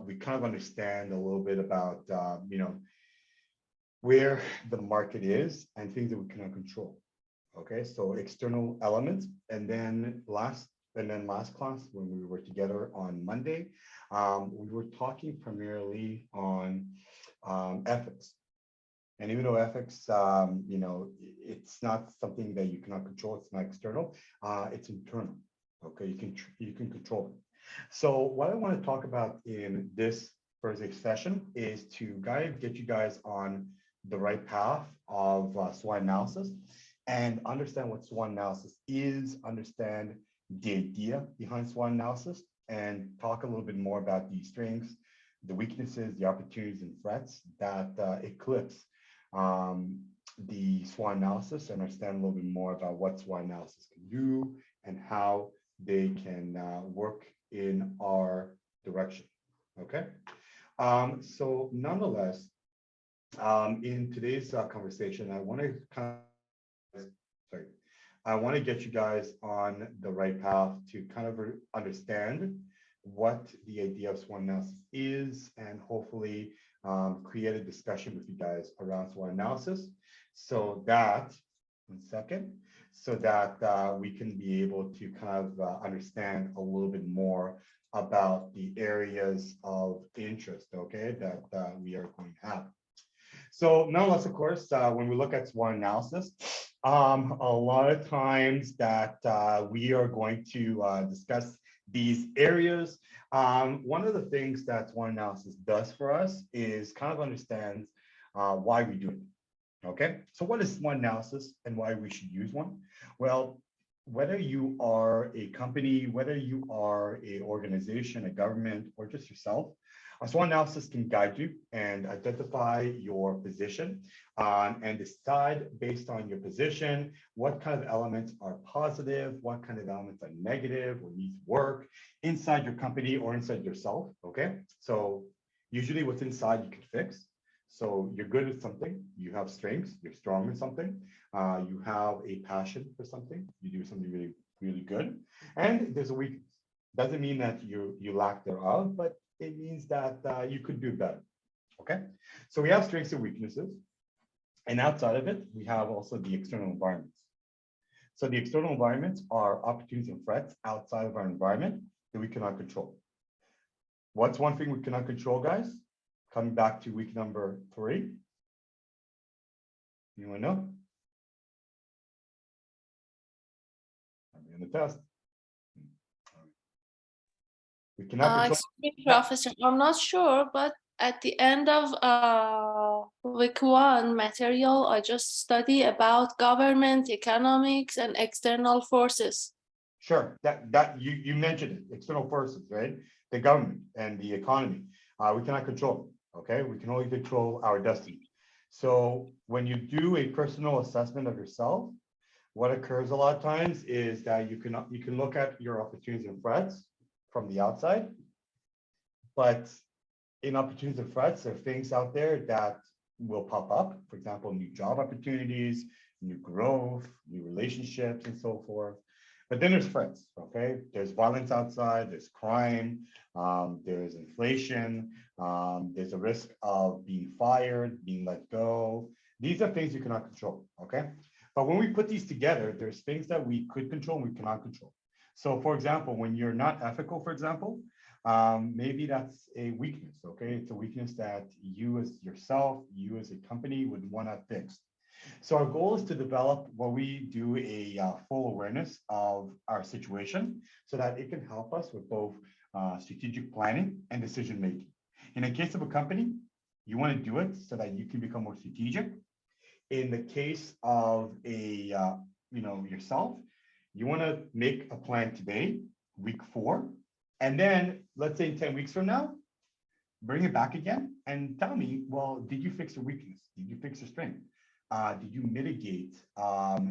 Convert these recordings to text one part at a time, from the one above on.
we kind of understand a little bit about, where the market is and things that we cannot control. Okay, so external elements, and then last class when we were together on Monday, we were talking primarily on ethics. And even though ethics, it's not something that you cannot control, it's not external, it's internal. Okay, you can control it. So what I want to talk about in this first session is to get you guys on the right path of SWOT analysis and understand what SWOT analysis is, understand the idea behind SWOT analysis, and talk a little bit more about the strengths, the weaknesses, the opportunities and threats that eclipse the SWOT analysis, and understand a little bit more about what SWOT analysis can do and how they can work in our direction. Okay, so nonetheless, in today's conversation, I want to get you guys on the right path to kind of understand what the idea of SWOT analysis is, and hopefully create a discussion with you guys around SWOT analysis, so that, we can be able to kind of understand a little bit more about the areas of interest, okay, that we are going to have. So nonetheless, of course, when we look at SWOT analysis, a lot of times that we are going to discuss these areas. One of the things that SWOT analysis does for us is kind of understands why we do it. Okay, so what is SWOT analysis and why we should use one? Well, whether you are a company, whether you are an organization, a government, or just yourself, a SWOT analysis can guide you and identify your position and decide based on your position what kind of elements are positive, what kind of elements are negative or need work inside your company or inside yourself. Okay, so usually what's inside you can fix. So you're good at something, you have strengths, you're strong at something, you have a passion for something, you do something really, really good, and there's a weakness. Doesn't mean that you lack thereof, but it means that you could do better. Okay, so we have strengths and weaknesses, and outside of it, we have also the external environments. So the external environments are opportunities and threats outside of our environment that we cannot control. What's one thing we cannot control, guys? Coming back to week number 3. You want to know? I'm in the test. We cannot control. Excuse me, Professor, I'm not sure, but at the end of week 1 material, I just study about government, economics, and external forces. Sure, that you mentioned it, external forces, right? The government and the economy. We cannot control. Okay, we can only control our destiny. So when you do a personal assessment of yourself, what occurs a lot of times is that you can look at your opportunities and threats from the outside, but in opportunities and threats, there are things out there that will pop up. For example, new job opportunities, new growth, new relationships, and so forth. But then there's threats, okay? There's violence outside, there's crime, there's inflation, there's a risk of being fired, being let go. These are things you cannot control, okay? But when we put these together, there's things that we could control and we cannot control. So for example, when you're not ethical, for example, maybe that's a weakness, okay? It's a weakness that you as yourself, you as a company would want to fix. So our goal is to develop what we do a full awareness of our situation so that it can help us with both strategic planning and decision making. In the case of a company, you want to do it so that you can become more strategic. In the case of a yourself, you want to make a plan today, week 4, and then let's say 10 weeks from now, bring it back again and tell me, well, did you fix your weakness? Did you fix your strength? Did you mitigate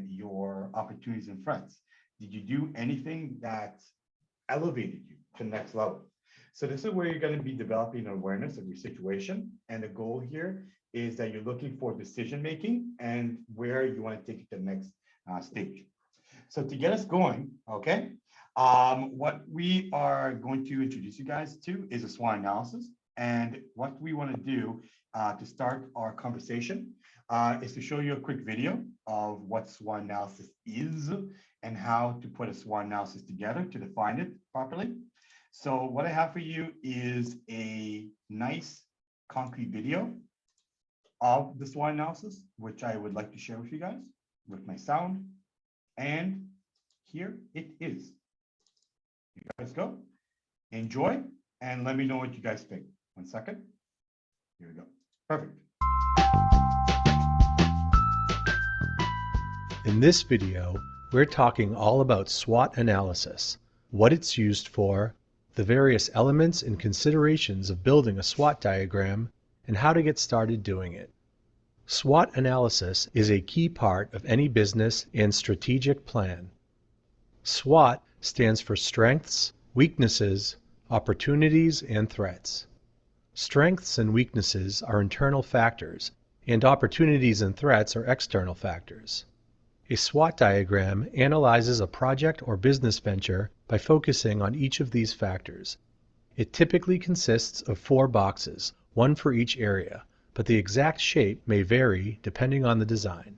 your opportunities and threats? Did you do anything that elevated you to the next level? So this is where you're going to be developing an awareness of your situation. And the goal here is that you're looking for decision making and where you want to take it to the next stage. So to get us going, okay, What we are going to introduce you guys to is a SWOT analysis. And what we want to do to start our conversation is to show you a quick video of what SWOT analysis is and how to put a SWOT analysis together to define it properly. So what I have for you is a nice concrete video of the SWOT analysis, which I would like to share with you guys with my sound. And here it is. You guys go, enjoy, and let me know what you guys think. 1 second. Here we go. Perfect. In this video, we're talking all about SWOT analysis, what it's used for, the various elements and considerations of building a SWOT diagram, and how to get started doing it. SWOT analysis is a key part of any business and strategic plan. SWOT stands for strengths, weaknesses, opportunities, and threats. Strengths and weaknesses are internal factors, and opportunities and threats are external factors. A SWOT diagram analyzes a project or business venture by focusing on each of these factors. It typically consists of 4 boxes, one for each area, but the exact shape may vary depending on the design.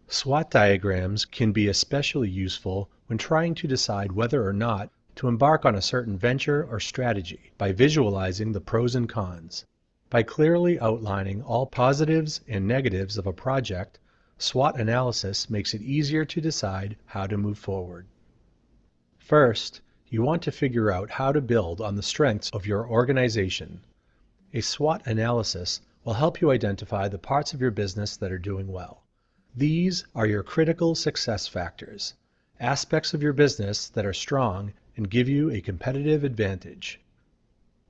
SWOT diagrams can be especially useful when trying to decide whether or not to embark on a certain venture or strategy by visualizing the pros and cons. By clearly outlining all positives and negatives of a project, SWOT analysis makes it easier to decide how to move forward. First, you want to figure out how to build on the strengths of your organization. A SWOT analysis will help you identify the parts of your business that are doing well. These are your critical success factors, aspects of your business that are strong and give you a competitive advantage.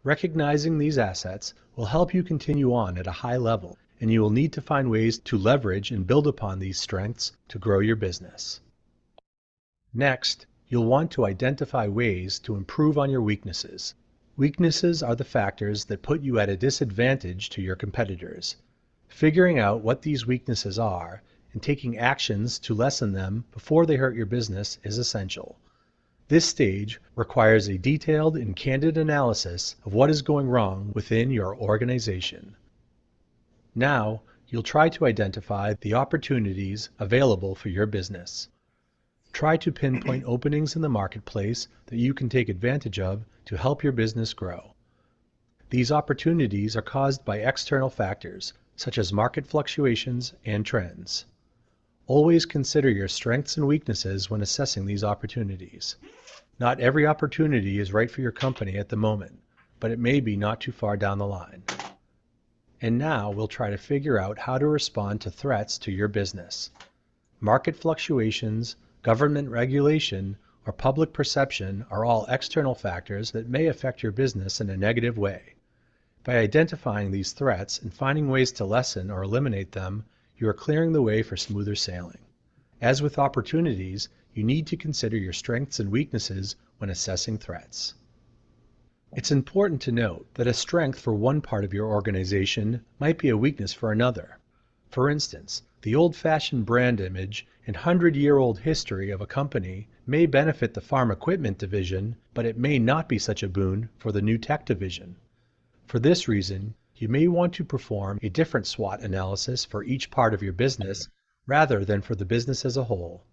Recognizing these assets will help you continue on at a high level, and you will need to find ways to leverage and build upon these strengths to grow your business. Next, you'll want to identify ways to improve on your weaknesses. Weaknesses are the factors that put you at a disadvantage to your competitors. Figuring out what these weaknesses are and taking actions to lessen them before they hurt your business is essential. This stage requires a detailed and candid analysis of what is going wrong within your organization. Now, you'll try to identify the opportunities available for your business. Try to pinpoint openings in the marketplace that you can take advantage of to help your business grow. These opportunities are caused by external factors, such as market fluctuations and trends. Always consider your strengths and weaknesses when assessing these opportunities. Not every opportunity is right for your company at the moment, but it may be not too far down the line. And now we'll try to figure out how to respond to threats to your business. Market fluctuations, government regulation, or public perception are all external factors that may affect your business in a negative way. By identifying these threats and finding ways to lessen or eliminate them, you are clearing the way for smoother sailing. As with opportunities, you need to consider your strengths and weaknesses when assessing threats. It's important to note that a strength for one part of your organization might be a weakness for another. For instance, the old-fashioned brand image and 100-year-old history of a company may benefit the farm equipment division, but it may not be such a boon for the new tech division. For this reason, you may want to perform a different SWOT analysis for each part of your business rather than for the business as a whole.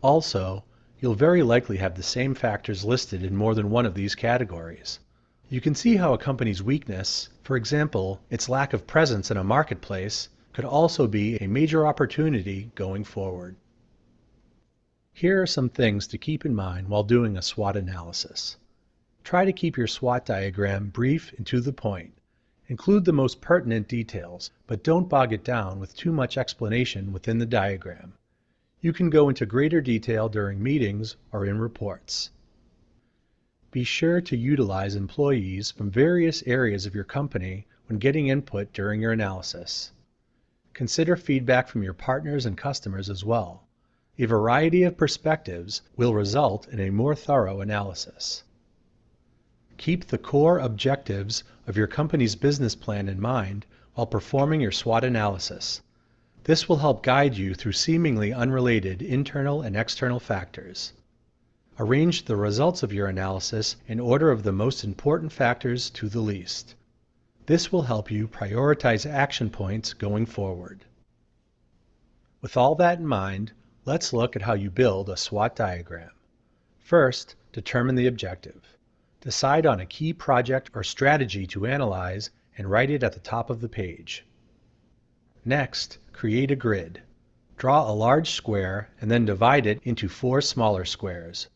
Also, you'll very likely have the same factors listed in more than one of these categories. You can see how a company's weakness, for example, its lack of presence in a marketplace, could also be a major opportunity going forward. Here are some things to keep in mind while doing a SWOT analysis. Try to keep your SWOT diagram brief and to the point. Include the most pertinent details, but don't bog it down with too much explanation within the diagram. You can go into greater detail during meetings or in reports. Be sure to utilize employees from various areas of your company when getting input during your analysis. Consider feedback from your partners and customers as well. A variety of perspectives will result in a more thorough analysis. Keep the core objectives of your company's business plan in mind while performing your SWOT analysis. This will help guide you through seemingly unrelated internal and external factors. Arrange the results of your analysis in order of the most important factors to the least. This will help you prioritize action points going forward. With all that in mind, let's look at how you build a SWOT diagram. First, determine the objective. Decide on a key project or strategy to analyze and write it at the top of the page. Next, create a grid. Draw a large square and then divide it into 4 smaller squares.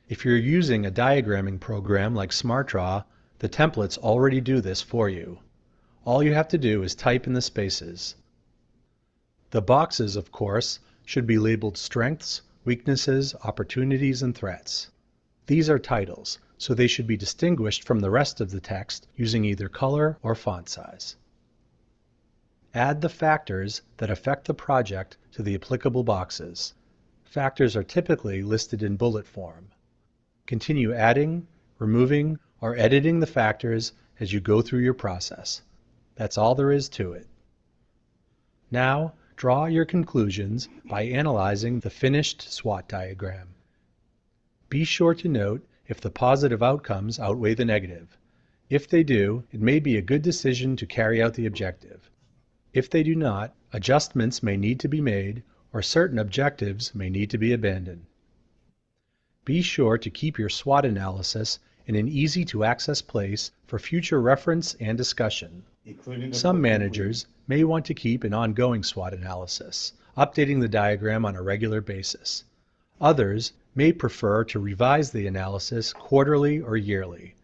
If you're using a diagramming program like SmartDraw, the templates already do this for you. All you have to do is type in the spaces. The boxes, of course, should be labeled strengths, weaknesses, opportunities, and threats. These are titles, so they should be distinguished from the rest of the text using either color or font size. Add the factors that affect the project to the applicable boxes. Factors are typically listed in bullet form. Continue adding, removing, or editing the factors as you go through your process. That's all there is to it. Now, draw your conclusions by analyzing the finished SWOT diagram. Be sure to note if the positive outcomes outweigh the negative. If they do, it may be a good decision to carry out the objective. If they do not, adjustments may need to be made, or certain objectives may need to be abandoned. Be sure to keep your SWOT analysis in an easy-to-access place for future reference and discussion. Some managers may want to keep an ongoing SWOT analysis, updating the diagram on a regular basis. Others may prefer to revise the analysis quarterly or yearly.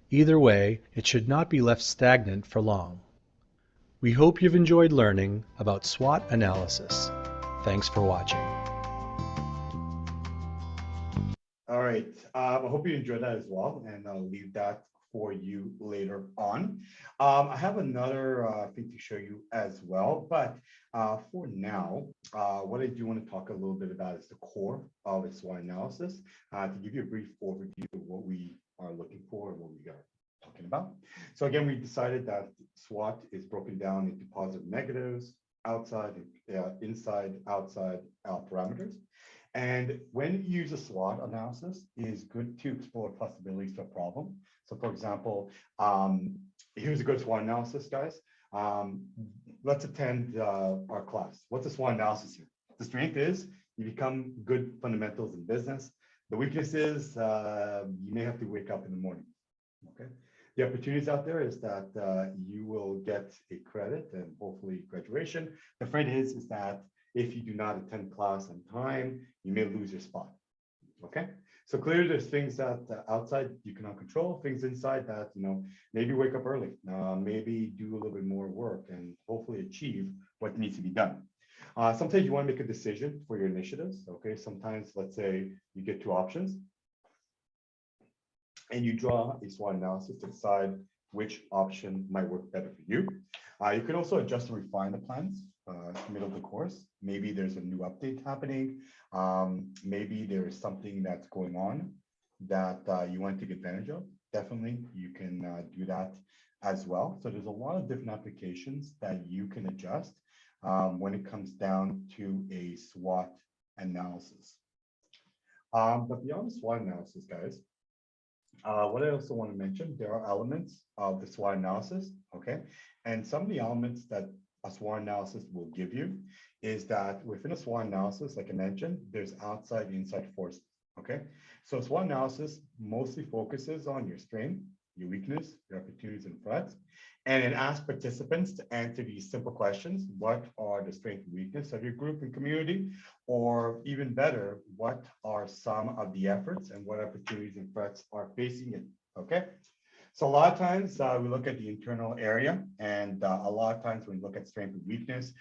Either way, it should not be left stagnant for long. We hope you've enjoyed learning about SWOT analysis. Thanks for watching. All right, I hope you enjoyed that as well, and I'll leave that for you later on. I have another thing to show you as well, but for now, what I do want to talk a little bit about is the core of a SWOT analysis, to give you a brief overview of what we are looking for and what we are talking about. So again, we decided that SWOT is broken down into positive, negatives, outside, inside, outside parameters. And when you use a SWOT analysis, it is good to explore possibilities for a problem. So for example, here's a good SWOT analysis, guys. Let's attend our class. What's the SWOT analysis here? The strength is you become good fundamentals in business. The weakness is you may have to wake up in the morning. Okay. The opportunities out there is that you will get a credit and hopefully graduation. The threat is that if you do not attend class on time, you may lose your spot. Okay. So clearly there's things that outside you cannot control, things inside that, maybe wake up early, maybe do a little bit more work and hopefully achieve what needs to be done. Sometimes you want to make a decision for your initiatives. Okay. Sometimes, let's say you get 2 options and you draw a SWOT analysis to decide which option might work better for you. You can also adjust and refine the plans middle of the course. Maybe there's a new update happening. Maybe there is something that's going on that you want to take advantage of. Definitely, you can do that as well. So there's a lot of different applications that you can adjust when it comes down to a SWOT analysis. But beyond the SWOT analysis, guys, what I also want to mention, there are elements of the SWOT analysis, okay? And some of the elements that a SWOT analysis will give you is that within a SWOT analysis, like I mentioned, there's outside, inside forces, okay? So a SWOT analysis mostly focuses on your strength, your weakness, your opportunities and threats, and it asks participants to answer these simple questions. What are the strengths and weakness of your group and community? Or even better, what are some of the efforts and what opportunities and threats are facing it, okay? So a lot of times we look at the internal area, and a lot of times when we look at strength and weakness,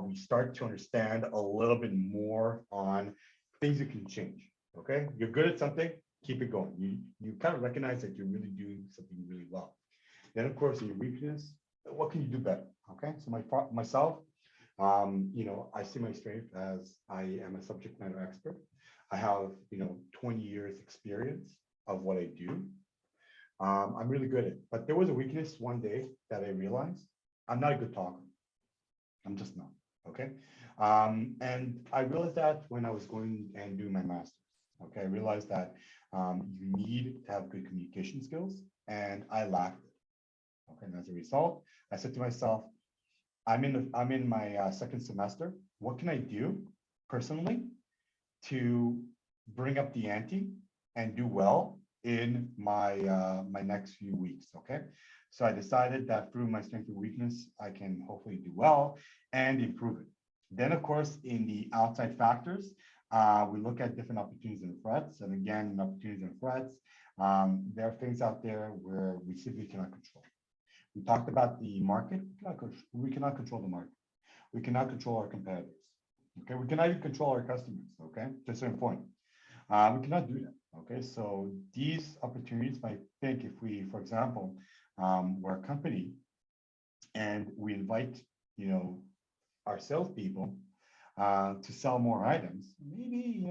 we start to understand a little bit more on things you can change, okay? You're good at something, keep it going. You kind of recognize that you're really doing something really well. Then of course, your weakness, what can you do better, okay? So myself, I see my strength as I am a subject matter expert. I have, 20 years experience of what I do. I'm really good at it, but there was a weakness one day that I realized I'm not a good talker. I'm just not, okay? And I realized that when I was going and doing my master's, Okay, I realized that you need to have good communication skills, and I lacked it. Okay, and as a result, I said to myself, I'm in my second semester. What can I do personally to bring up the ante and do well in my next few weeks? Okay, so I decided that through my strength and weakness, I can hopefully do well and improve it. Then, of course, in the outside factors, we look at different opportunities and threats. And again, in opportunities and threats, there are things out there where we simply cannot control. We talked about the market. We cannot control the market. We cannot control our competitors. Okay, we cannot even control our customers. Okay, to a certain point, we cannot do that. Okay, so these opportunities, I think, if we, for example, we're a company and we invite, our salespeople to sell more items, maybe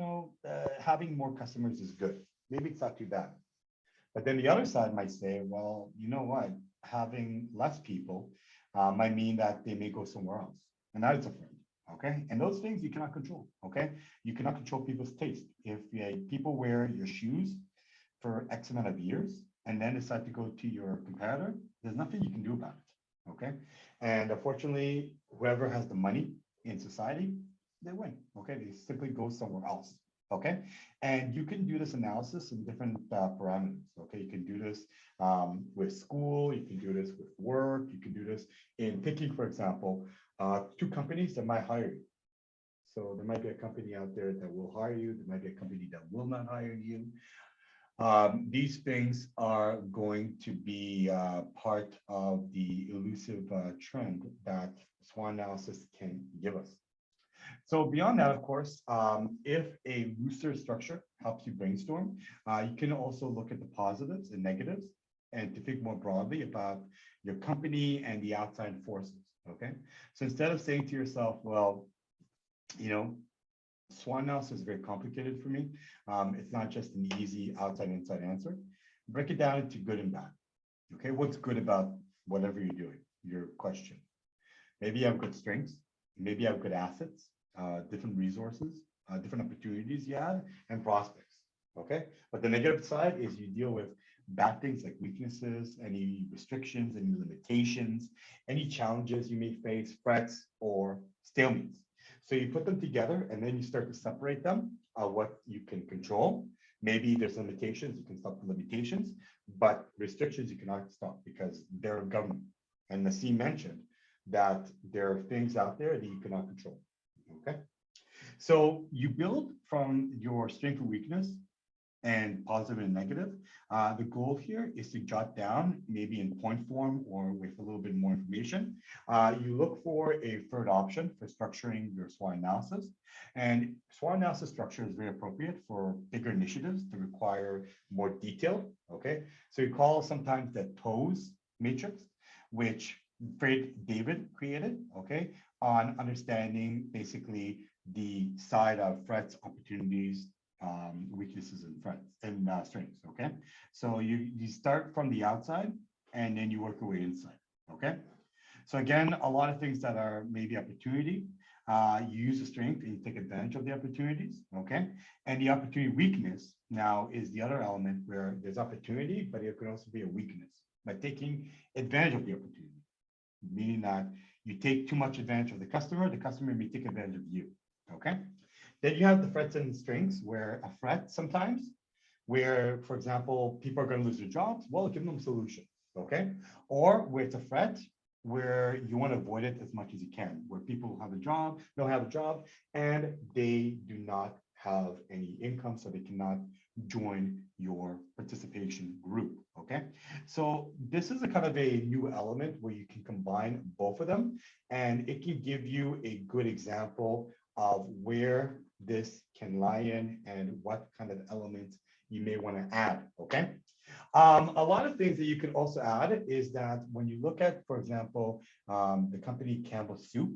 having more customers is good. Maybe it's not too bad. But then the other side might say, well, you know what? Having less people might mean that they may go somewhere else. And that is a friend. Okay. And those things you cannot control. Okay. You cannot control people's taste. If people wear your shoes for X amount of years and then decide to go to your competitor, there's nothing you can do about it. Okay. And unfortunately, whoever has the money in society, they win. Okay. They simply go somewhere else. Okay. And you can do this analysis in different parameters. Okay. You can do this with school. You can do this with work. You can do this in picking, for example, two companies that might hire you. So there might be a company out there that will hire you. There might be a company that will not hire you. These things are going to be part of the elusive trend that SWOT analysis can give us. So beyond that, of course, if a looser structure helps you brainstorm, you can also look at the positives and negatives and to think more broadly about your company and the outside forces. Okay. So instead of saying to yourself, well, SWOT analysis is very complicated for me. It's not just an easy outside inside answer. Break it down into good and bad. Okay. What's good about whatever you're doing, your question? Maybe you have good strengths. Maybe you have good assets, different resources, different opportunities you have, and prospects. Okay. But the negative side is you deal with bad things like weaknesses, any restrictions, any limitations, any challenges you may face, threats, or stalemates. So you put them together and then you start to separate them, what you can control. Maybe there's limitations, you can stop the limitations, but restrictions you cannot stop because they're government. And Nassim mentioned that there are things out there that you cannot control. Okay. So you build from your strength and weakness and positive and negative. The goal here is to jot down, maybe in point form or with a little bit more information. You look for a third option for structuring your SWOT analysis. And SWOT analysis structure is very appropriate for bigger initiatives that require more detail. Okay. So you call sometimes the TOES matrix, which Fred David created, okay, on understanding basically the side of threats, opportunities, weaknesses and threats and strengths. Okay, so you start from the outside and then you work your way inside. Okay, so again, a lot of things that are maybe opportunity, you use the strength and you take advantage of the opportunities. Okay, and the opportunity weakness now is the other element where there's opportunity, but it could also be a weakness by taking advantage of the opportunity, meaning that you take too much advantage of the customer may take advantage of you. Okay. Then you have the threats and strengths, where a threat sometimes, where, for example, people are going to lose their jobs, well, give them a solution, okay? Or where it's a threat, where you want to avoid it as much as you can, where people have a job, don't have a job, and they do not have any income, so they cannot join your participation group, okay? So this is a kind of a new element where you can combine both of them, and it can give you a good example of where this can lie in and what kind of elements you may want to add, okay? A lot of things that you could also add is that when you look at, for example, the company Campbell Soup,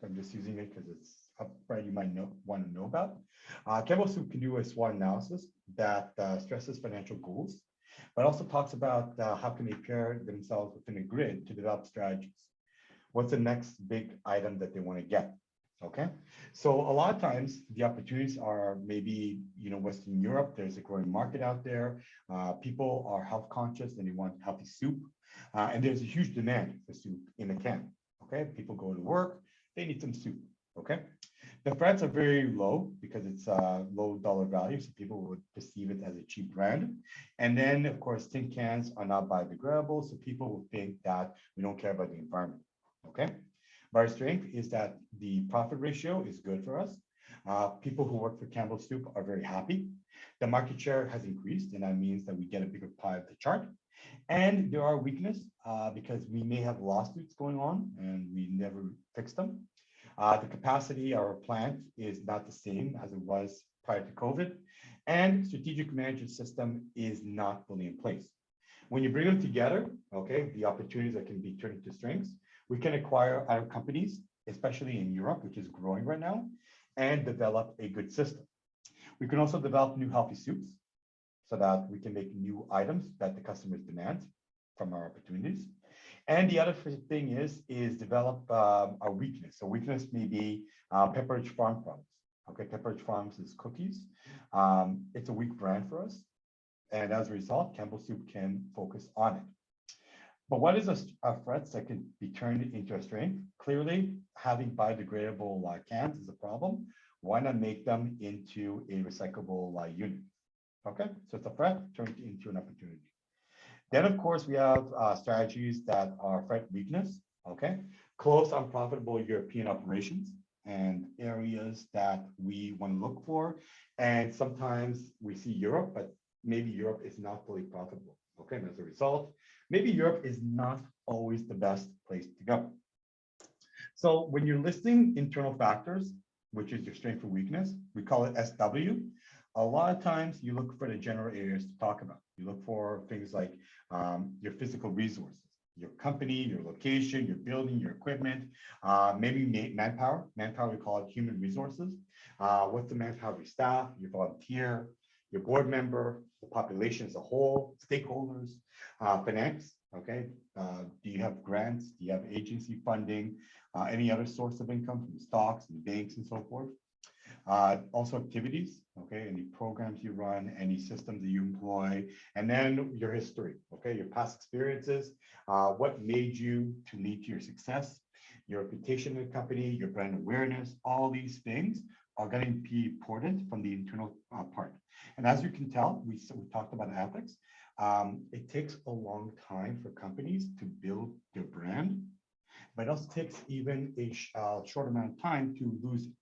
I'm just using it because it's a brand you might want to know about. Campbell Soup can do a SWOT analysis that stresses financial goals, but also talks about how can they pair themselves within a grid to develop strategies. What's the next big item that they want to get? Okay, so a lot of times the opportunities are maybe, Western Europe, there's a growing market out there. People are health conscious and they want healthy soup. And there's a huge demand for soup in a can. Okay, people go to work, they need some soup. Okay, the threats are very low because it's low dollar value, so people would perceive it as a cheap brand. And then, of course, tin cans are not biodegradable, so people will think that we don't care about the environment. Okay. But our strength is that the profit ratio is good for us. People who work for Campbell Soup are very happy. The market share has increased, and that means that we get a bigger pie of the chart. And there are weaknesses because we may have lawsuits going on and we never fix them. The capacity of our plant is not the same as it was prior to COVID, and strategic management system is not fully in place. When you bring them together, okay, the opportunities that can be turned into strengths, we can acquire other companies, especially in Europe, which is growing right now, and develop a good system. We can also develop new healthy soups so that we can make new items that the customers demand from our opportunities. And the other thing is develop our weakness. So weakness may be Pepperidge Farm products. Okay, Pepperidge Farms is cookies. It's a weak brand for us. And as a result, Campbell Soup can focus on it. But what is a threat that can be turned into a strength? Clearly, having biodegradable cans is a problem. Why not make them into a recyclable unit? Okay, so it's a threat turned into an opportunity. Then, of course, we have strategies that are threat weakness. Okay, close unprofitable European operations and areas that we want to look for. And sometimes we see Europe, but maybe Europe is not fully profitable. Okay, and as a result, maybe Europe is not always the best place to go. So when you're listing internal factors, which is your strength or weakness, we call it SW. A lot of times you look for the general areas to talk about. You look for things like your physical resources, your company, your location, your building, your equipment, maybe manpower. Manpower, we call it human resources. What's the manpower of your staff, your volunteer, your board member, the population as a whole, stakeholders, finance, okay? Do you have grants? Do you have agency funding? Any other source of income from stocks and banks and so forth? Also activities, okay? Any programs you run, any systems that you employ, and then your history, okay? Your past experiences, what made you to lead to your success, your reputation in the company, your brand awareness, all these things are going to be important from the internal part. And as you can tell, we talked about ethics. It takes a long time for companies to build their brand, but it also takes even a short amount of time to lose it.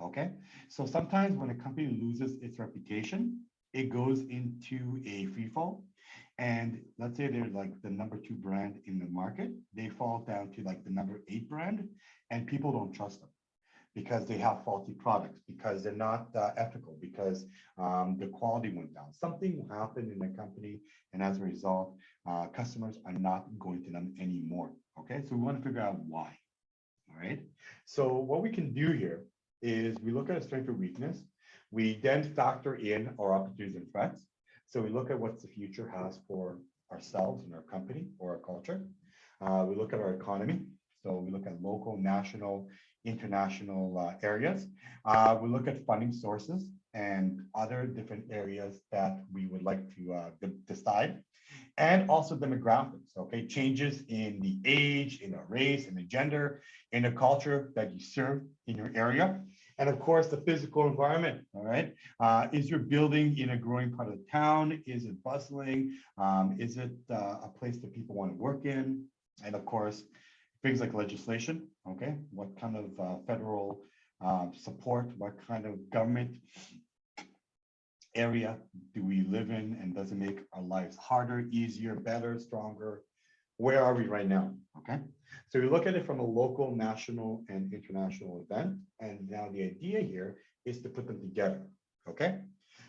Okay, so sometimes when a company loses its reputation, it goes into a free fall. And let's say they're like the #2 brand in the market, they fall down to like the #8 brand, and people don't trust them because they have faulty products, because they're not ethical, because the quality went down. Something will happen in the company, and as a result, customers are not going to them anymore. Okay, so we want to figure out why. All right, so what we can do here is we look at a strength or weakness. We then factor in our opportunities and threats. So we look at what the future has for ourselves and our company or our culture. We look at our economy. So we look at local, national, international areas. We look at funding sources and other different areas that we would like to decide. And also demographics, okay? Changes in the age, in the race, in the gender, in the culture that you serve in your area. And of course, the physical environment, all right? Is your building in a growing part of the town? Is it bustling? Is it a place that people want to work in? And of course, things like legislation, okay? What kind of federal support, what kind of government area do we live in, and does it make our lives harder, easier, better, stronger? Where are we right now? Okay, so we look at it from a local, national, and international event, and now the idea here is to put them together. Okay,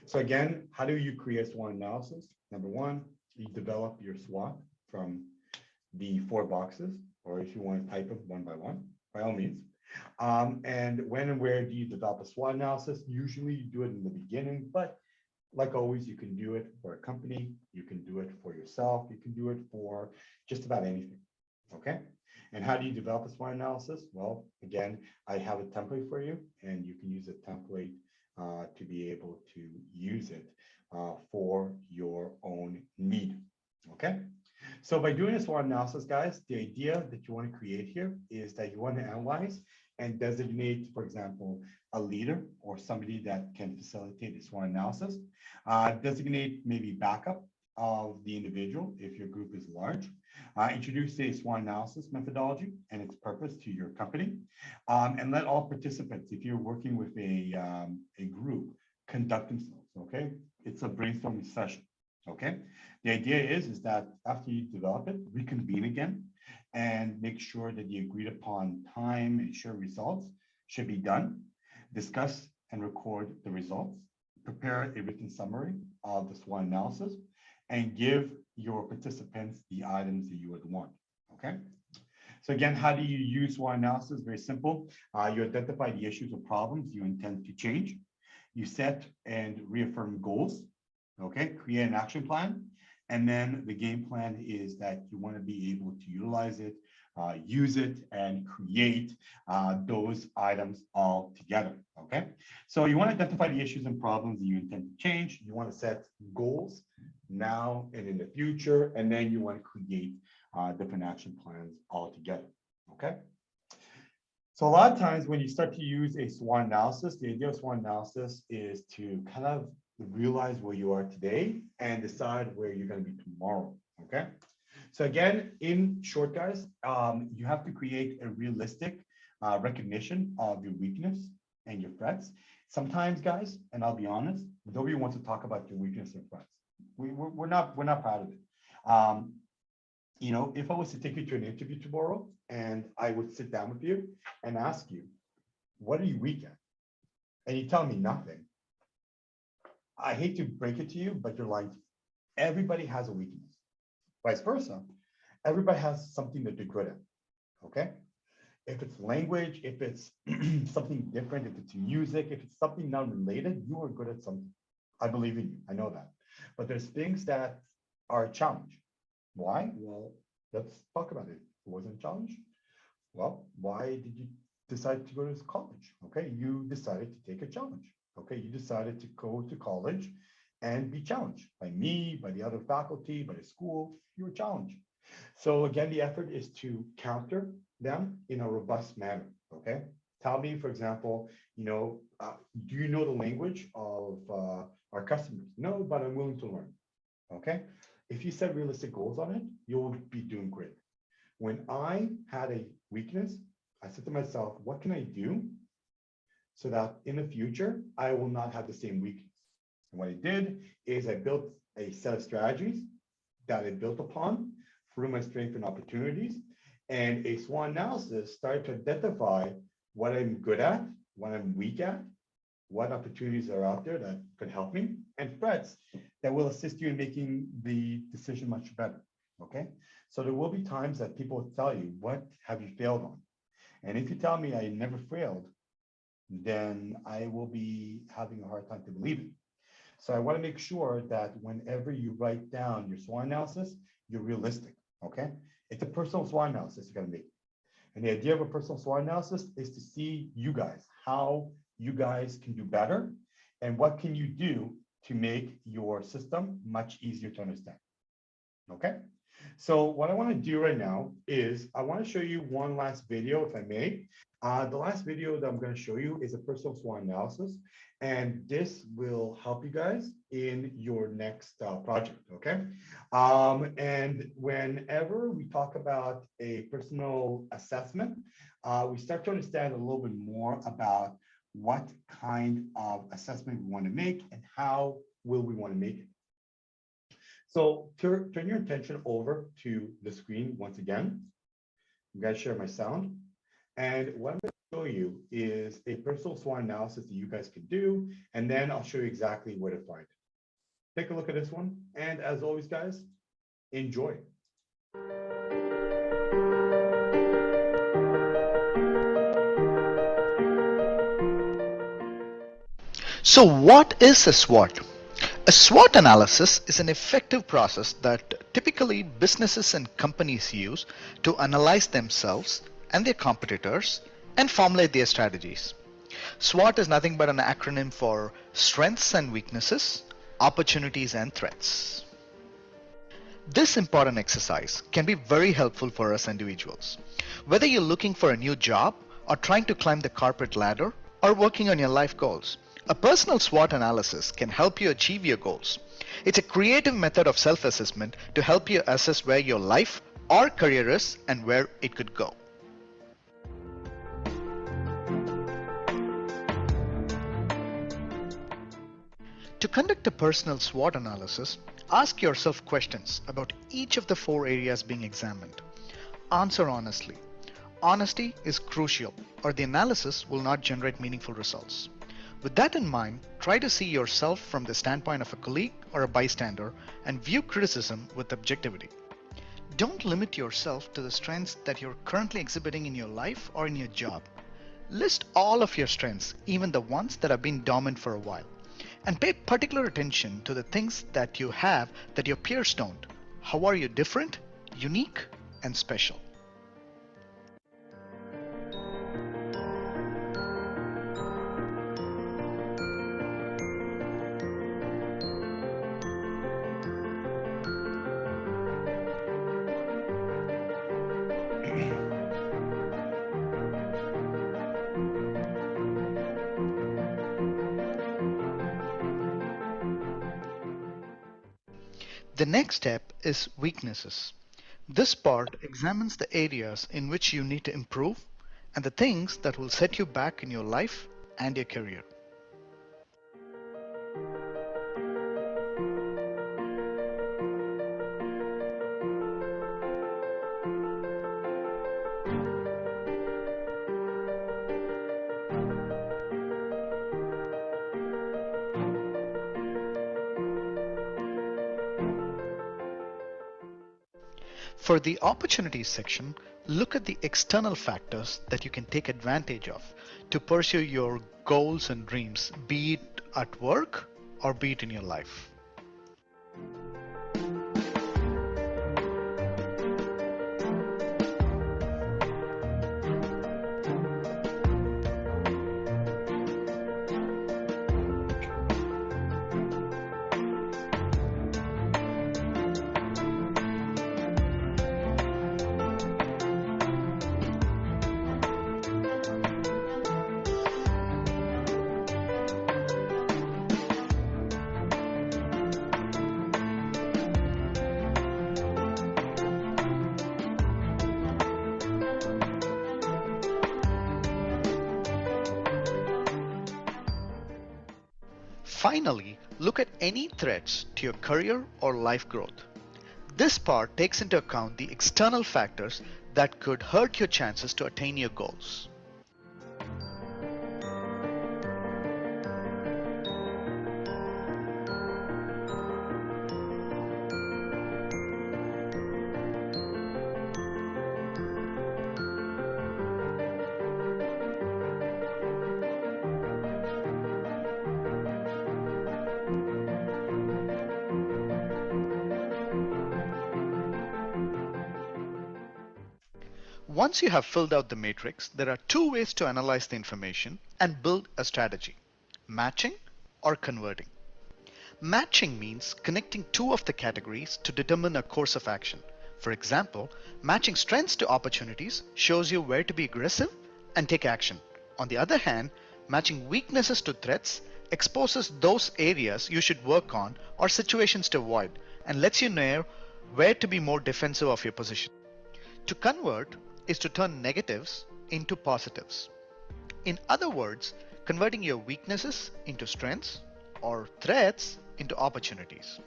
so again, how do you create a SWOT analysis? Number one, you develop your SWOT from the 4 boxes, or if you want to type them one by one, by all means. And when and where do you develop a SWOT analysis? Usually you do it in the beginning, but like always, you can do it for a company, you can do it for yourself, you can do it for just about anything, okay? And how do you develop a SWOT analysis? Well, again, I have a template for you, and you can use a template to be able to use it for your own need. Okay. So by doing a SWOT analysis, guys, the idea that you want to create here is that you want to analyze and designate, for example, a leader or somebody that can facilitate the SWOT analysis. Designate maybe backup of the individual if your group is large. Introduce a SWOT analysis methodology and its purpose to your company. And let all participants, if you're working with a group, conduct themselves, okay? It's a brainstorming session, okay? The idea is that after you develop it, reconvene again and make sure that the agreed upon time and share results should be done. Discuss and record the results. Prepare a written summary of the SWOT analysis and give your participants the items that you would want, okay? So again, how do you use SWOT analysis? Very simple. You identify the issues or problems you intend to change. You set and reaffirm goals, okay? Create an action plan. And then the game plan is that you want to be able to utilize it, use it, and create those items all together, okay? So you want to identify the issues and problems that you intend to change. You want to set goals now and in the future, and then you want to create different action plans all together, okay? So a lot of times when you start to use a SWOT analysis, the idea of SWOT analysis is to kind of realize where you are today and decide where you're going to be tomorrow, okay? So again, in short, guys, you have to create a realistic recognition of your weakness and your threats. Sometimes, guys, and I'll be honest, nobody wants to talk about your weakness and threats. We're not proud of it. You know, if I was to take you to an interview tomorrow and I would sit down with you and ask you, what are you weak at? And you tell me nothing. I hate to break it to you, but you're lying. Everybody has a weakness. Vice versa. Everybody has something that they're good at, okay? If it's language, if it's something different, if it's music, if it's something non-related, you are good at something. I believe in you, I know that. But there's things that are a challenge. Why? Well, let's talk about it. It wasn't a challenge. Well, why did you decide to go to college? Okay, you decided to take a challenge. Okay, you decided to go to college and be challenged by me, by the other faculty, by the school. You were challenged. So again, the effort is to counter them in a robust manner. Okay, tell me, for example, you know, do you know the language of our customers? No, but I'm willing to learn. Okay, if you set realistic goals on it, you'll be doing great. When I had a weakness, I said to myself, what can I do so that in the future, I will not have the same weakness? And what I did is I built a set of strategies that I built upon through my strengths and opportunities. And a SWOT analysis started to identify what I'm good at, what I'm weak at, what opportunities are out there that could help me, and threats that will assist you in making the decision much better, okay? So there will be times that people will tell you, what have you failed on? And if you tell me I never failed, then I will be having a hard time to believe it. So I want to make sure that whenever you write down your SWOT analysis, you're realistic, okay? It's a personal SWOT analysis you're going to make. And the idea of a personal SWOT analysis is to see you guys, how you guys can do better, and what can you do to make your system much easier to understand, okay? So what I want to do right now is I want to show you one last video, if I may. The last video that I'm going to show you is a personal SWOT analysis, and this will help you guys in your next project, okay? And whenever we talk about a personal assessment, we start to understand a little bit more about what kind of assessment we want to make and how will we want to make it. So turn your attention over to the screen once again. I'm going to share my sound. And what I'm going to show you is a personal SWOT analysis that you guys can do, and then I'll show you exactly where to find it. Take a look at this one. And as always, guys, enjoy. So what is a SWOT? A SWOT analysis is an effective process that typically businesses and companies use to analyze themselves and their competitors and formulate their strategies. SWOT is nothing but an acronym for strengths and weaknesses, opportunities and threats. This important exercise can be very helpful for us individuals. Whether you're looking for a new job or trying to climb the corporate ladder or working on your life goals, a personal SWOT analysis can help you achieve your goals. It's a creative method of self-assessment to help you assess where your life or career is and where it could go. To conduct a personal SWOT analysis, ask yourself questions about each of the 4 areas being examined. Answer honestly. Honesty is crucial, or the analysis will not generate meaningful results. With that in mind, try to see yourself from the standpoint of a colleague or a bystander and view criticism with objectivity. Don't limit yourself to the strengths that you're currently exhibiting in your life or in your job. List all of your strengths, even the ones that have been dormant for a while. And pay particular attention to the things that you have that your peers don't. How are you different, unique, and special? The next step is weaknesses. This part examines the areas in which you need to improve and the things that will set you back in your life and your career. For the opportunities section, look at the external factors that you can take advantage of to pursue your goals and dreams, be it at work or be it in your life. Finally, look at any threats to your career or life growth. This part takes into account the external factors that could hurt your chances to attain your goals. Once you have filled out the matrix, there are 2 ways to analyze the information and build a strategy: matching or converting. Matching means connecting 2 of the categories to determine a course of action. For example, matching strengths to opportunities shows you where to be aggressive and take action. On the other hand, matching weaknesses to threats exposes those areas you should work on or situations to avoid and lets you know where to be more defensive of your position. To convert is to turn negatives into positives. In other words, converting your weaknesses into strengths or threats into opportunities.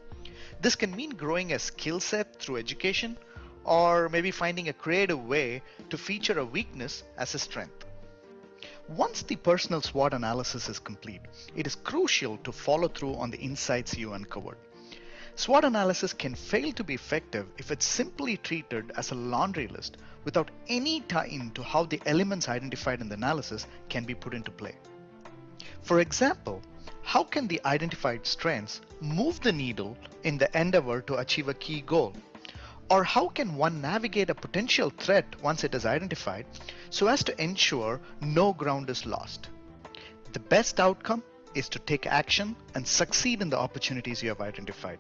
This can mean growing a skill set through education or maybe finding a creative way to feature a weakness as a strength. Once the personal SWOT analysis is complete, it is crucial to follow through on the insights you uncovered. SWOT analysis can fail to be effective if it's simply treated as a laundry list without any tie-in to how the elements identified in the analysis can be put into play. For example, how can the identified strengths move the needle in the endeavor to achieve a key goal? Or how can one navigate a potential threat once it is identified so as to ensure no ground is lost? The best outcome is to take action and succeed in the opportunities you have identified.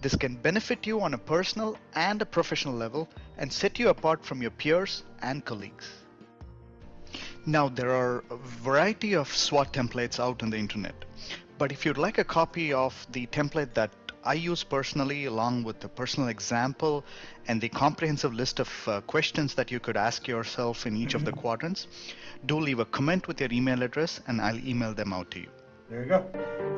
This can benefit you on a personal and a professional level and set you apart from your peers and colleagues. Now, there are a variety of SWOT templates out on the internet, but if you'd like a copy of the template that I use personally, along with the personal example and the comprehensive list of questions that you could ask yourself in each of the quadrants, do leave a comment with your email address and I'll email them out to you. There you go.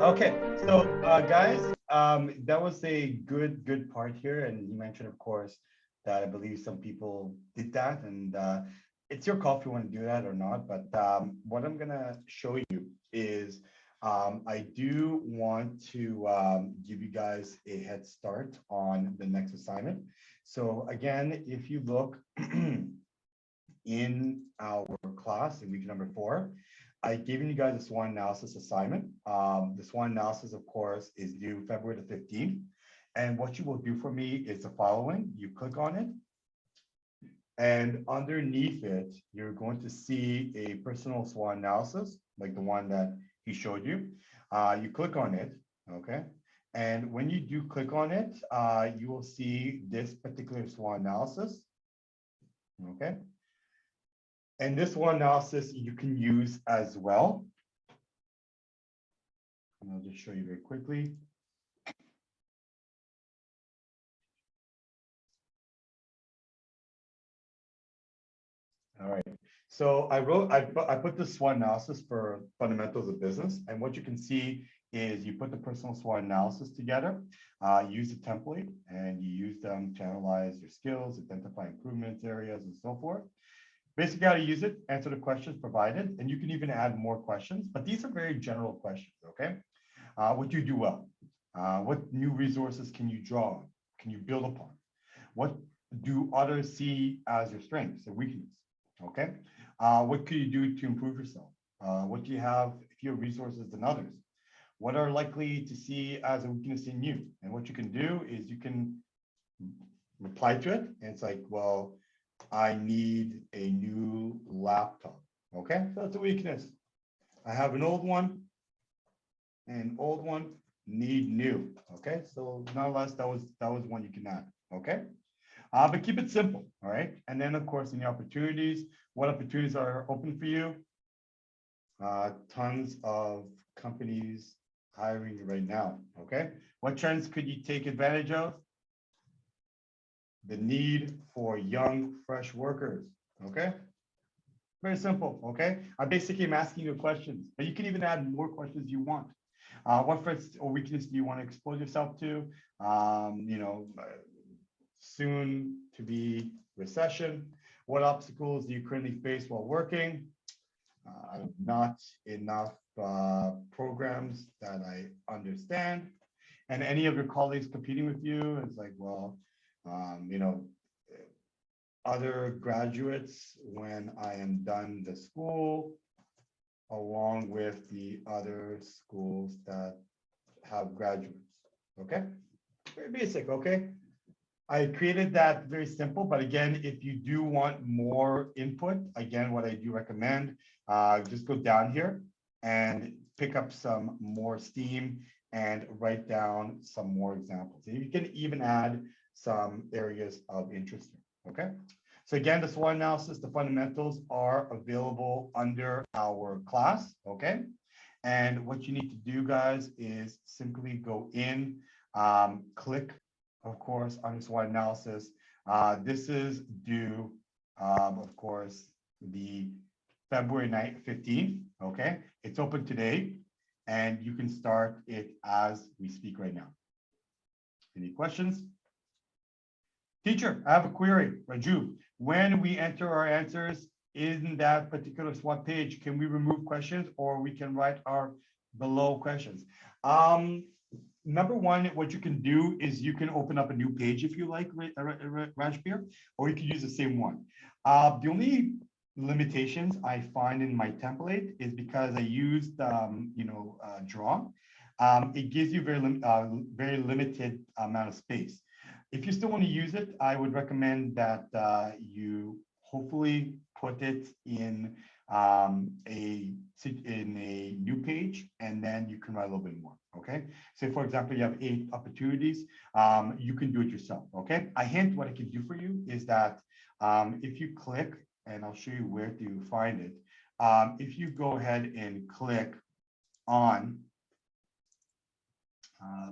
Okay, so guys, that was a good part here. And you mentioned, of course, that I believe some people did that, and it's your call if you want to do that or not. But what I'm gonna show you is I do want to give you guys a head start on the next assignment. So again, if you look in our class in week number 4, I've given you guys a SWOT analysis assignment. The SWOT analysis, of course, is due February the 15th. And what you will do for me is the following. You click on it, and underneath it, you're going to see a personal SWOT analysis, like the one that he showed you. You click on it, okay? And when you do click on it, you will see this particular SWOT analysis, okay? And this SWOT analysis you can use as well. And I'll just show you very quickly. All right. So I put the SWOT analysis for fundamentals of business. And what you can see is you put the personal SWOT analysis together, use the template, and you use them to analyze your skills, identify improvement areas, and so forth. Basically, how to use it, answer the questions provided, and you can even add more questions, but these are very general questions, okay? What do you do well? What new resources can you draw on? Can you build upon? What do others see as your strengths and weakness, okay? What can you do to improve yourself? What do you have fewer resources than others? What are likely to see as a weakness in you? And what you can do is you can reply to it, and it's like, well, I need a new laptop. Okay, so that's a weakness. I have an old one, need new. Okay, so nonetheless, that was one you can add. Okay, but keep it simple. All right, and then of course, any opportunities. What opportunities are open for you? Tons of companies hiring right now. Okay, what trends could you take advantage of? The need for young, fresh workers, okay? Very simple, okay? I basically am asking you questions, but you can even add more questions you want. What threats or weakness do you want to expose yourself to? Soon to be recession. What obstacles do you currently face while working? Not enough programs that I understand. And any of your colleagues competing with you, it's like, well, other graduates when I am done the school, along with the other schools that have graduates, okay? Very basic, okay? I created that very simple, but again, if you do want more input, again, what I do recommend, just go down here and pick up some more steam and write down some more examples. And you can even add some areas of interest, okay? So again, the SWOT analysis, the fundamentals are available under our class, okay? And what you need to do, guys, is simply go in, click, of course, on SWOT analysis. This is due, of course, the February 15th, okay? It's open today, and you can start it as we speak right now. Any questions? Teacher, I have a query, Raju. When we enter our answers in that particular SWOT page, can we remove questions or we can write our below questions? Number one, what you can do is you can open up a new page if you like, Rajbir, or you can use the same one. The only limitations I find in my template is because I used, draw. It gives you very limited amount of space. if you still want to use it, I would recommend that you hopefully put it in a new page, and then you can write a little bit more. Okay. So for example, you have 8 opportunities. You can do it yourself. Okay. A hint, what I can do for you is that if you click, and I'll show you where to find it. If you go ahead and click on,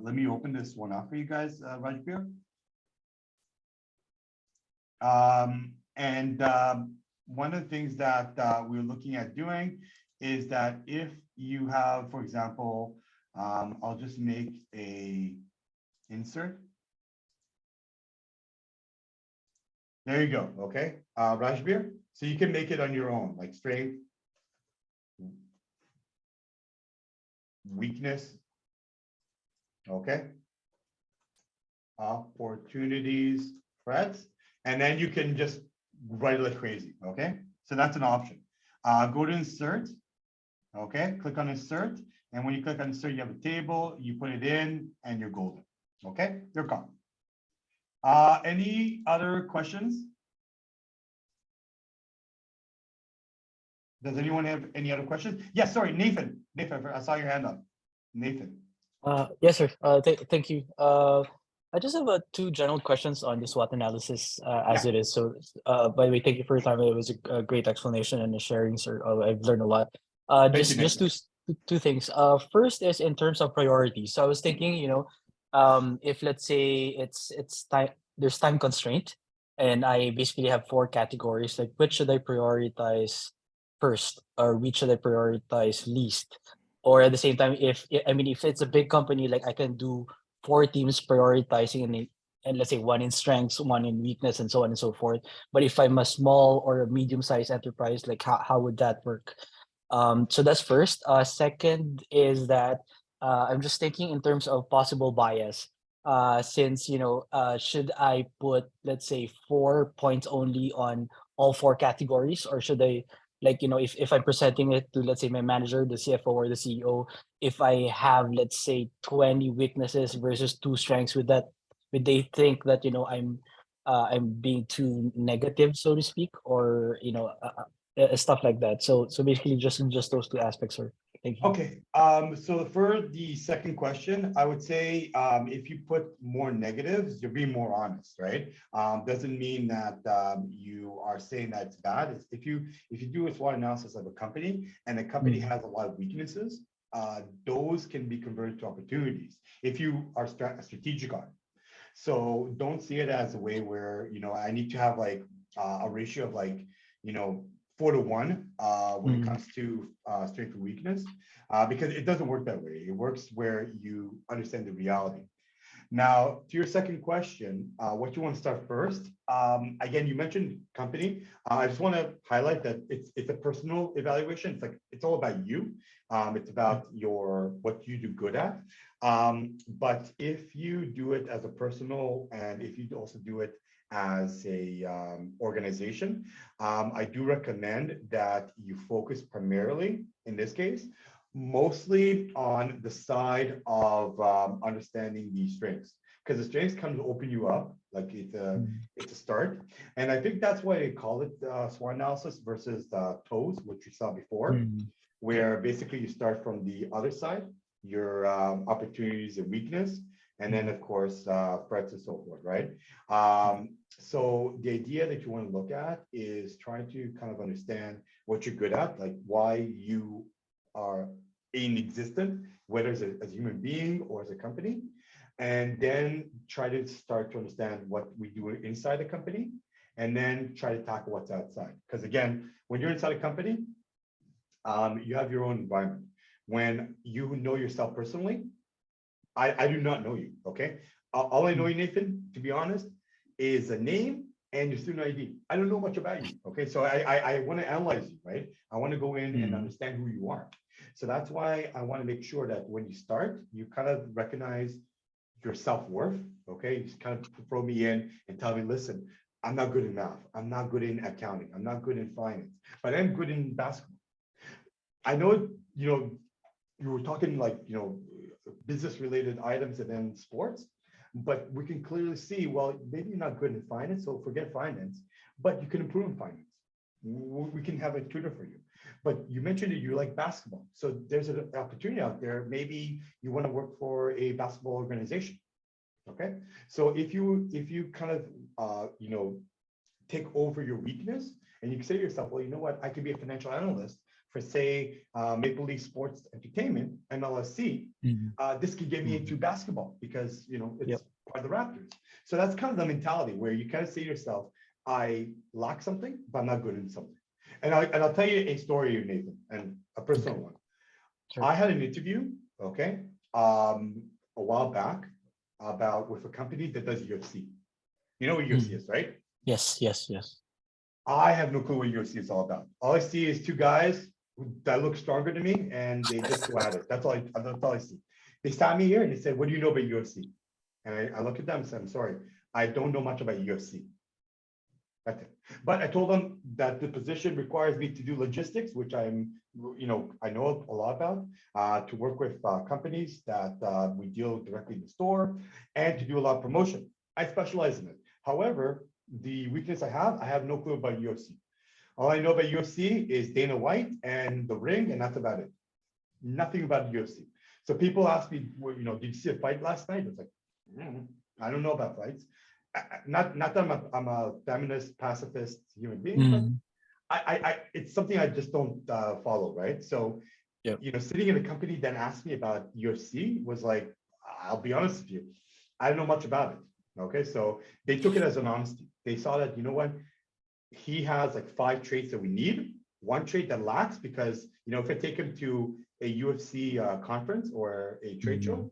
let me open this one up for you guys, Rajbir. One of the things that we're looking at doing is that if you have, for example, I'll just make a insert. There you go. Okay, Rajbir. So you can make it on your own, like strength, weakness. Okay. Opportunities, threats, and then you can just write it like crazy. Okay, so that's an option. Go to insert. Okay, click on insert, and when you click on insert, you have a table. You put it in, and you're golden. Okay, you're gone. Any other questions? Does anyone have any other questions? Yes, sorry, Nathan. Nathan, I saw your hand up. Nathan. Yes, sir. Thank you. I just have 2 general questions on the SWOT analysis as it is. So, by the way, thank you for your time. It was a great explanation and the sharing, sir. I've learned a lot. Just 2 things. First is in terms of priorities. So I was thinking, if let's say it's time, there's time constraint, and I basically have 4 categories. Like, which should I prioritize first, or which should I prioritize least? Or at the same time, if it's a big company, like I can do 4 teams prioritizing, and let's say 1 in strengths, 1 in weakness, and so on and so forth. But if I'm a small or a medium-sized enterprise, like how would that work? So that's first. Second is that I'm just thinking in terms of possible bias. Since should I put, let's say, 4 points only on all 4 categories, or should I, like, if I'm presenting it to, let's say, my manager, the CFO, or the CEO, if I have, let's say, 20 weaknesses versus 2 strengths, would they think that I'm being too negative, so to speak, or stuff like that. So basically, just those 2 aspects, sir. Thank you. Okay. So for the second question, I would say if you put more negatives, you're being more honest, right? Doesn't mean that you are saying that it's bad. It's, if you do a SWOT analysis of a company, and the company has a lot of weaknesses, those can be converted to opportunities if you are strategic on it. So don't see it as a way where I need to have like a ratio of like 4-to-1 when it comes to strength and weakness, because it doesn't work that way. It works where you understand the reality. Now, to your second question, what you want to start first? Again, you mentioned company. I just want to highlight that it's a personal evaluation. It's all about you. It's about what you do good at. But if you do it as a personal, and if you also do it as a organization, I do recommend that you focus primarily, in this case, mostly on the side of understanding the strengths, because the strengths kind of open you up, like it's a start. And I think that's why they call it SWOT analysis versus the TOES, which you saw before, where basically you start from the other side, your opportunities and weakness, and then of course threats and so forth, right? So the idea that you want to look at is trying to kind of understand what you're good at, like why you are in existence, whether as a human being or as a company, and then try to start to understand what we do inside the company, and then try to tackle what's outside. Because again, when you're inside a company, you have your own environment. When you know yourself personally, I do not know you, okay? All I know you, Nathan, to be honest, is a name and your student ID. I don't know much about you, okay? So I want to analyze you, right? I want to go in and understand who you are. So that's why I want to make sure that when you start, you kind of recognize your self-worth, okay? You just kind of throw me in and tell me, listen, I'm not good in math. I'm not good in accounting. I'm not good in finance, but I'm good in basketball. I know, you were talking like, business related items and then sports, but we can clearly see, well, maybe you're not good in finance, so forget finance, but you can improve in finance. We can have a tutor for you. But you mentioned that you like basketball. So there's an opportunity out there. Maybe you want to work for a basketball organization. Okay. So if you kind of, take over your weakness and you can say to yourself, well, you know what, I could be a financial analyst for say Maple Leaf Sports Entertainment, MLSC. This could get me into basketball because, it's part of the Raptors. So that's kind of the mentality where you kind of say to yourself, I lack something, but I'm not good in something. And I'll tell you a story, Nathan, and a personal one. Sure. I had an interview, okay, a while back with a company that does UFC. You know what UFC is, right? Yes. I have no clue what UFC is all about. All I see is two guys that look stronger than me, and they just go at it. That's all I see. They sat me here and they said, "What do you know about UFC?" And I look at them and said, "I'm sorry, I don't know much about UFC." That's it. But I told them that the position requires me to do logistics, which I know a lot about, to work with companies that we deal directly in the store, and to do a lot of promotion. I specialize in it. However, the weakness I have no clue about UFC. All I know about UFC is Dana White and the ring, and that's about it. Nothing about UFC. So people ask me, well, did you see a fight last night? It's like, I don't know about fights. Not that I'm a feminist, pacifist human being, but it's something I just don't follow, right? So, sitting in a company that asked me about UFC was like, I'll be honest with you, I don't know much about it. Okay, so they took it as an honesty. They saw that, you know what, he has like 5 traits that we need. One trait that lacks, because if I take him to a UFC conference or a trade show,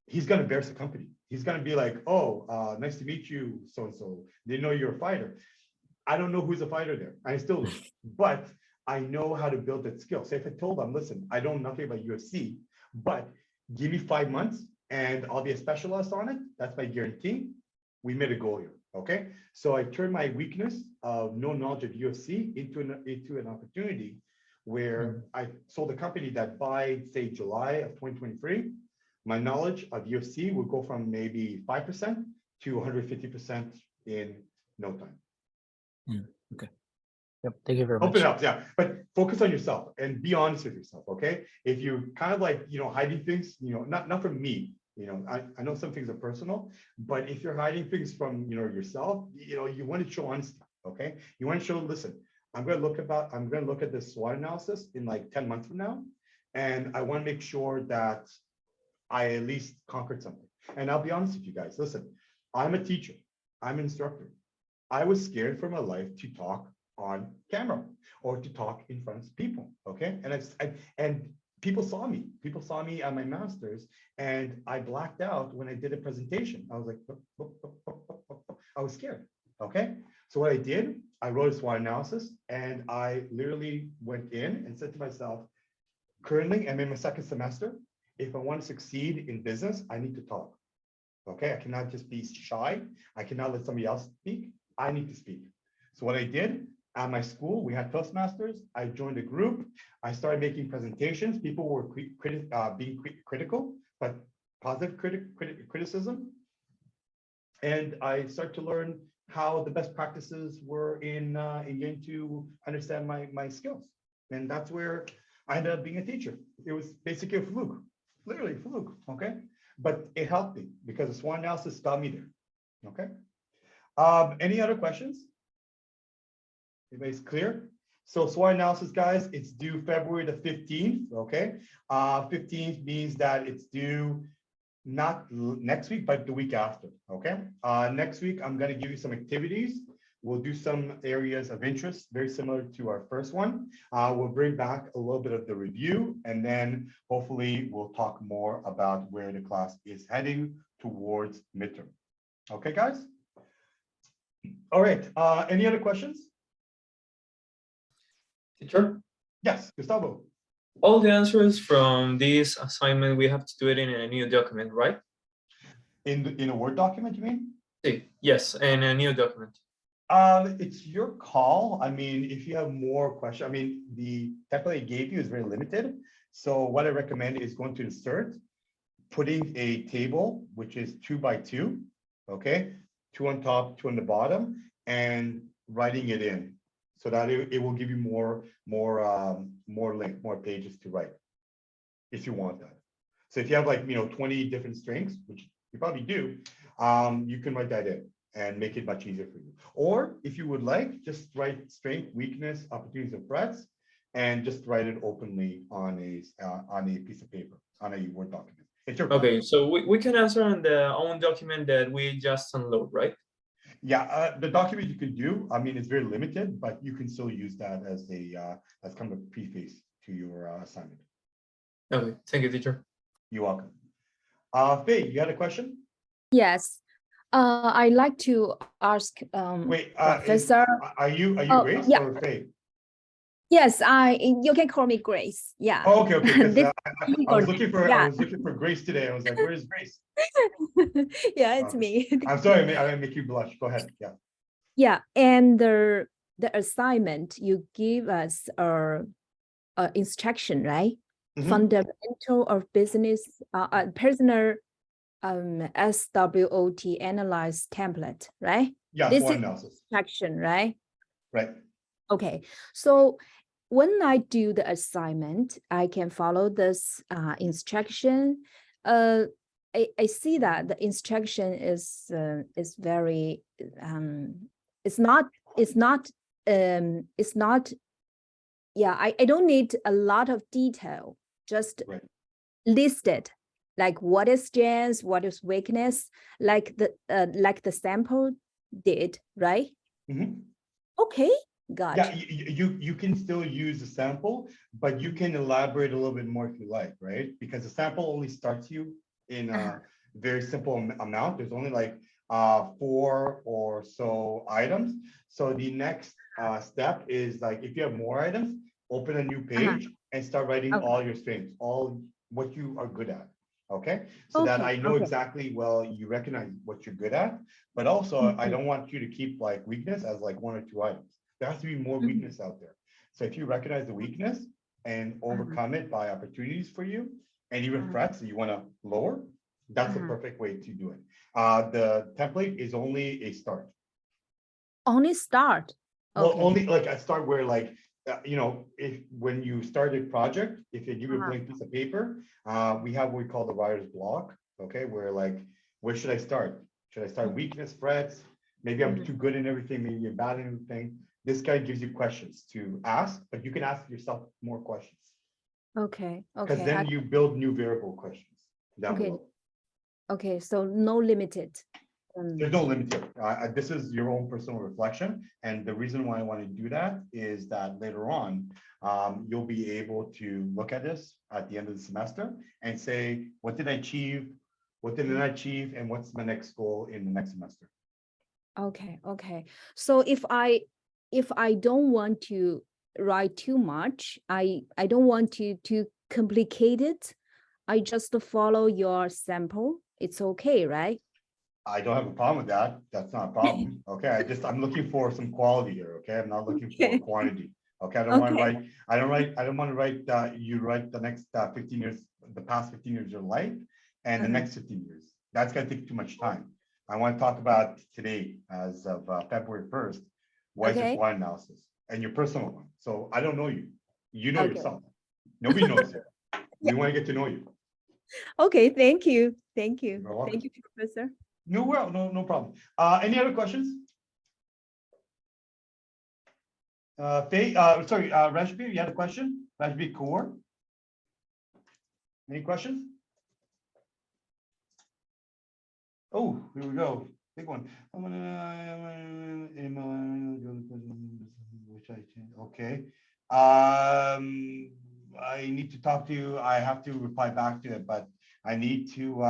he's going to embarrass the company. He's going to be like, oh, nice to meet you, so-and-so. They know you're a fighter. I don't know who's a fighter there. I still do. But I know how to build that skill. So if I told them, listen, I don't know nothing about UFC, but give me 5 months and I'll be a specialist on it. That's my guarantee. We made a goal here. Okay. So I turned my weakness of no knowledge of UFC into an opportunity where I sold a company that by, say, July of 2023, my knowledge of UFC will go from maybe 5% to 150% in no time. Okay. Yep. Thank you very Hope much. it helps, yeah. But focus on yourself and be honest with yourself, okay? If you kind of like, hiding things, not from me, I know some things are personal, but if you're hiding things from, yourself, you want to show honesty, okay? You want to show, listen, I'm going to look at this SWOT analysis in like 10 months from now, and I want to make sure that I at least conquered something. And I'll be honest with you guys, listen, I'm a teacher, I'm an instructor. I was scared for my life to talk on camera or to talk in front of people, okay? And people saw me at my master's, and I blacked out when I did a presentation. I was like, I was scared, okay? So what I did, I wrote a SWOT analysis, and I literally went in and said to myself, currently I'm in my 2nd semester. If I want to succeed in business, I need to talk, okay? I cannot just be shy. I cannot let somebody else speak. I need to speak. So what I did, at my school, we had Toastmasters. I joined a group. I started making presentations. People were being critical, but positive criticism. And I started to learn how the best practices were in getting to understand my skills. And that's where I ended up being a teacher. It was basically a fluke, literally a fluke, okay? But it helped me because the SWOT analysis got me there, okay? Any other questions? Everybody's clear? So SWOT analysis, guys, it's due February the 15th, okay? 15th means that it's due not next week, but the week after, okay? Next week, I'm gonna give you some activities. We'll do some areas of interest, very similar to our first one. We'll bring back a little bit of the review, and then hopefully we'll talk more about where the class is heading towards midterm. Okay, guys? All right, any other questions? Teacher, Yes, Gustavo. all the answers from this assignment, we have to do it in a new document, right? In a Word document, you mean? Yes, in a new document. It's your call. I mean, if you have more questions, I mean, the template I gave you is very limited. So what I recommend is going to insert, putting a table, which is 2 by 2, okay? 2 on top, 2 on the bottom, and writing it in so that it will give you more length, more pages to write if you want that. So if you have like, 20 different strings, which you probably do, you can write that in and make it much easier for you. Or if you would like, just write strength, weakness, opportunities, and threats, and just write it openly on a piece of paper, on a Word document. It's your Okay, so we can answer on the own document that we just unload, right? Yeah, the document you can do, I mean, it's very limited, but you can still use that as as kind of a preface to your assignment. Okay, thank you, teacher. You're welcome. Faye, you had a question? Yes. I'd like to ask Wait, Professor. are you Oh, Grace yeah. or Faye? Yes, you can call me Grace. Yeah. Oh, okay, okay. 'Cause, This I was looking for yeah. I was looking for Grace today. I was like, where's Grace? Yeah, it's Okay. me. I'm sorry, I make you blush. Go ahead. Yeah. Yeah, and the assignment you give us instruction, right? Mhm. Fundamental of business, personal SWOT analyze template, right? Yeah, This SWOT is analysis. instruction, right? Right. Okay, so when I do the assignment, I can follow this instruction. I see that the instruction is very it's not yeah, I don't need a lot of detail, just Right. listed like what is strength, what is weakness, like the sample did, right? Mhm. Okay, got Yeah, you. you can still use the sample, but you can elaborate a little bit more if you like, right? Because the sample only starts you in a very simple amount. There's only like 4 or so items. So the next step is like if you have more items, open a new page and start writing Okay. all your strengths, all what you are good at. Okay, so that Okay, I know okay. exactly, well, you recognize what you're good at, but also I don't want you to keep like weakness as like 1 or 2 items. There has to be more weakness out there. So if you recognize the weakness and overcome it by opportunities for you, and even threats that you want to lower, that's the perfect way to do it. The template is only a start. Only start. Well, Okay. only like a start where like, if when you start a project, if you give you a blank piece of paper, we have what we call the writer's block. Okay, where like, where should I start? Should I start weakness, threats? Maybe I'm too good in everything, maybe I'm bad in everything. This guy gives you questions to ask, but you can ask yourself more questions. Okay. Because Okay. then you build new variable questions down Okay. below. Okay. So no limited. There's no limit to it. This is your own personal reflection. And the reason why I want to do that is that later on, you'll be able to look at this at the end of the semester and say, what did I achieve? What didn't I achieve? And what's my next goal in the next semester? Okay. Okay. So if I don't want to write too much, I don't want to complicate it. I just follow your sample. It's okay, right? I don't have a problem with that. That's not a problem. Okay, I'm looking for some quality here. Okay, I'm not looking for Okay. quantity. Okay, I don't want to Okay. write. I don't want to write. You write the next 15 years, the past 15 years of your life, and the next 15 years. That's gonna take too much time. I want to talk about today, as of February 1st. What is your Okay. SWOT analysis and your personal one? So I don't know you. You know Okay. yourself. Nobody knows you. We want to get to know you. Okay. Thank you. Thank you. You're welcome. Thank you, Professor. No, well, no problem. Any other questions? Faye, sorry, Rashbi, you had a question? Rashbi Kaur? Any questions? Oh, here we go. Big one. Okay. I need to talk to you. I have to reply back to it, but I need to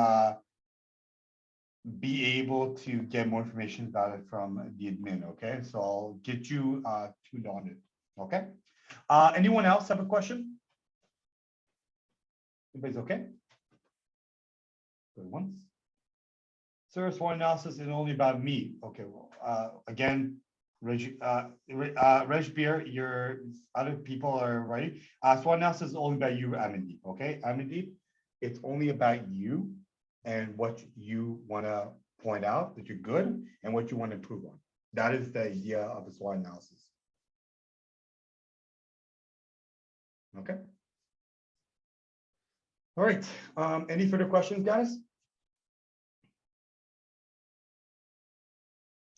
be able to get more information about it from the admin. Okay, so I'll get you tuned on it. Okay. Anyone else have a question? Everybody's okay? Good once. Sir, SWOT analysis is only about me. Okay, well, again, Reg Beer, your other people are right. SWOT analysis is only about you, Amandeep. Okay, Amandeep, It's only about you and what you want to point out that you're good and what you want to improve on. That is the idea of a SWOT analysis. Okay. All right. Any further questions, guys?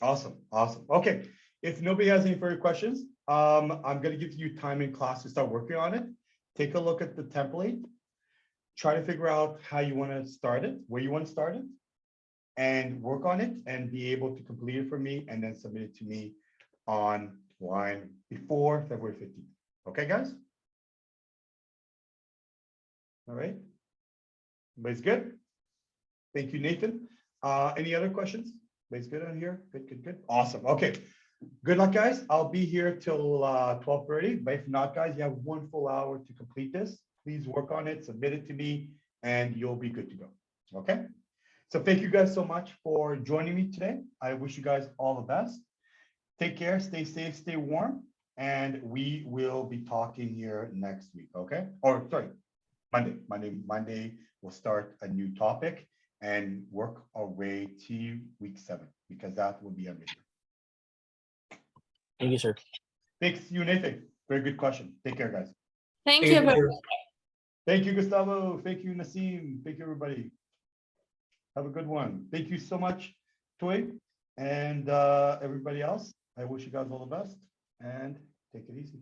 Awesome. Awesome. Okay. If nobody has any further questions, I'm going to give you time in class to start working on it. Take a look at the template. Try to figure out how you want to start it, where you want to start it, and work on it and be able to complete it for me and then submit it to me online before February 15th. Okay, guys? All right. Everybody's good? Thank you, Nathan. Any other questions? Everybody's good on here? Good, good, good. Awesome. Okay. Good luck, guys. I'll be here till 12:30. But if not, guys, you have 1 full hour to complete this. Please work on it, submit it to me, and you'll be good to go. Okay. So thank you guys so much for joining me today. I wish you guys all the best. Take care, stay safe, stay warm, and we will be talking here next week. Okay. Or sorry, Monday, we'll start a new topic and work our way to week 7 because that will be our midterm. Thank you, sir. Thanks, you, Nathan. Very good question. Take care, guys. Thank Thank you you, very teacher. Thank you, Gustavo. Thank you, Nassim. Thank you, everybody. Have a good one. Thank you so much, Toy, and everybody else. I wish you guys all the best and take it easy.